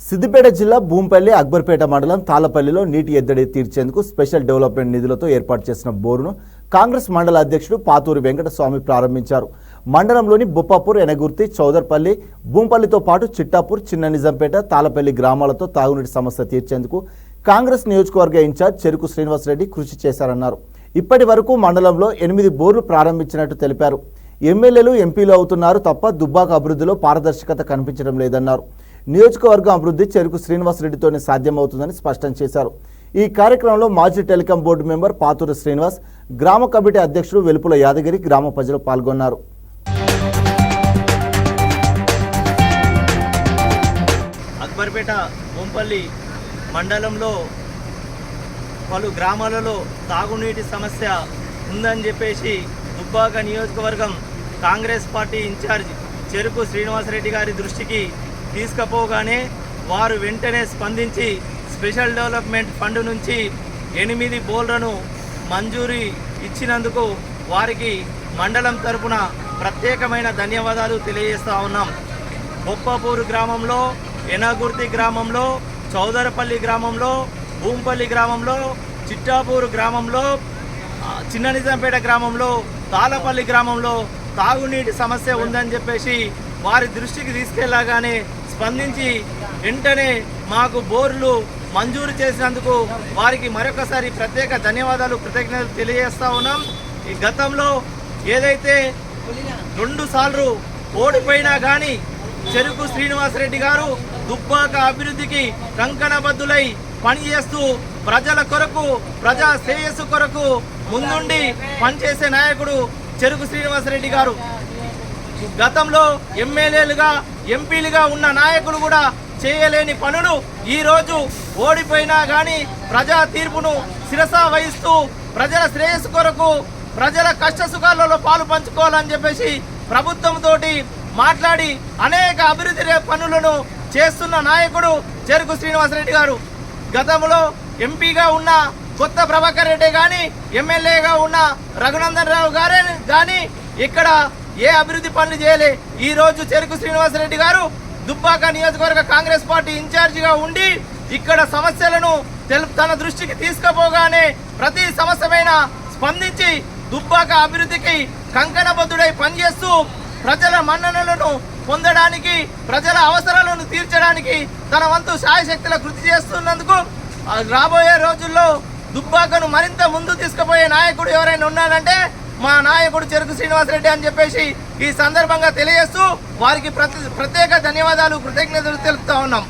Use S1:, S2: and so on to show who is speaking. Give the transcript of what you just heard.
S1: సిద్దిపేట జిల్లా భూంపల్లి అక్బర్పేట మండలం తాళ్లపల్లిలో నీటి ఎద్దడి తీర్చేందుకు స్పెషల్ డెవలప్మెంట్ నిధులతో ఏర్పాటు చేసిన బోరును కాంగ్రెస్ మండల అధ్యక్షుడు పాతూరి వెంకటస్వామి ప్రారంభించారు. మండలంలోని బొప్పాపూర్, ఎనగుర్తి, చౌదర్పల్లి, భూంపల్లితో పాటు చిట్టాపూర్, చిన్న నిజంపేట, తాళ్లపల్లి గ్రామాలతో తాగునీటి సమస్య తీర్చేందుకు కాంగ్రెస్ నియోజకవర్గ ఇన్ఛార్జ్ చెరుకు శ్రీనివాసరెడ్డి కృషి చేశారన్నారు. ఇప్పటి వరకు మండలంలో 8 బోర్లు ప్రారంభించినట్టు తెలిపారు. ఎమ్మెల్యేలు, ఎంపీలు అవుతున్నారు తప్ప దుబ్బాక అభివృద్ధిలో పారదర్శకత కనిపించడం లేదన్నారు. నియోజకవర్గం అభివృద్ధి చెరుకు శ్రీనివాసరెడ్డితోనే సాధ్యమవుతుందని స్పష్టం చేశారు. ఈ కార్యక్రమంలో మాజీ telecom board member Pathuri Srinivas, గ్రామ కమిటీ అధ్యక్షుడు వెలుపుల యాదగిరి, గ్రామ ప్రజలు పాల్గొన్నారు.
S2: అక్బర్పేట భూంపల్లి మండలంలో పలు గ్రామాలలో తాగునీటి సమస్య ఉందని చెప్పేసి దుబ్బాక నియోజకవర్గం కాంగ్రెస్ పార్టీ ఇన్ఛార్జ్ చెరుకు శ్రీనివాసరెడ్డి గారి దృష్టికి తీసుకుపోగానే వారు వెంటనే స్పందించి స్పెషల్ డెవలప్మెంట్ ఫండ్ నుంచి 8 బోర్లను మంజూరీ ఇచ్చినందుకు వారికి మండలం తరపున ప్రత్యేకమైన ధన్యవాదాలు తెలియజేస్తూ ఉన్నాం. బొప్పాపూరు గ్రామంలో, ఎనగుర్తి గ్రామంలో, చౌదరపల్లి గ్రామంలో, భూంపల్లి గ్రామంలో, చిట్టాపూరు గ్రామంలో, చిన్న నిజాంపేట గ్రామంలో, తాళ్లపల్లి గ్రామంలో తాగునీటి సమస్య ఉందని చెప్పేసి వారి దృష్టికి తీసుకెళ్లగానే స్పందించి వెంటనే మాకు బోర్లు మంజూరు చేసినందుకు వారికి మరొకసారి ప్రత్యేక ధన్యవాదాలు, కృతజ్ఞతలు తెలియజేస్తా ఉన్నాం. ఈ గతంలో ఏదైతే 2 సార్లు ఓడిపోయినా కానీ చెరుకు శ్రీనివాసరెడ్డి గారు దుబ్బాక అభివృద్ధికి కంకణబద్దులై పనిచేస్తూ ప్రజల కొరకు, ప్రజా శ్రేయస్సు కొరకు ముందుండి పనిచేసే నాయకుడు చెరుకు శ్రీనివాసరెడ్డి గారు. గతంలో ఎమ్మెల్యేలుగా, ఎంపీలుగా ఉన్న నాయకులు కూడా చేయలేని పనులు ఈరోజు ఓడిపోయినా కానీ ప్రజా తీర్పును శిరసా వహిస్తూ ప్రజల శ్రేయస్సు కొరకు, ప్రజల కష్ట సుఖాలలో పాలు పంచుకోవాలని చెప్పేసి ప్రభుత్వంతో మాట్లాడి అనేక అభివృద్ధి పనులను చేస్తున్న నాయకుడు చెరుకు శ్రీనివాసరెడ్డి గారు. గతంలో ఎంపీగా ఉన్న కొత్త ప్రభాకర్ రెడ్డి కానీ, ఎమ్మెల్యేగా ఉన్న రఘునందన్ రావు గారే కానీ ఇక్కడ ఏ అభివృద్ధి పనులు చేయలే. ఈ రోజు చెరుకు శ్రీనివాసరెడ్డి గారు దుబ్బాక నియోజకవర్గ కాంగ్రెస్ పార్టీ ఇన్ఛార్జిగా ఉండి ఇక్కడ సమస్యలను తన దృష్టికి తీసుకుపోగానే ప్రతి సమస్యమైన స్పందించి దుబ్బాక అభివృద్ధికి కంకణబద్ధుడై పనిచేస్తూ ప్రజల మన్ననలను పొందడానికి, ప్రజల అవసరాలను తీర్చడానికి తన వంతు శాయశక్తుల కృషి చేస్తున్నందుకు రాబోయే రోజుల్లో దుబ్బాకను మరింత ముందు తీసుకుపోయే నాయకుడు ఎవరైనా ఉన్నారంటే మా నాయకుడు చెరుకు శ్రీనివాసరెడ్డి అని చెప్పేసి ఈ సందర్భంగా తెలియజేస్తూ వారికి ప్రత్యేక ధన్యవాదాలు, కృతజ్ఞతలు తెలుపుతా ఉన్నాం.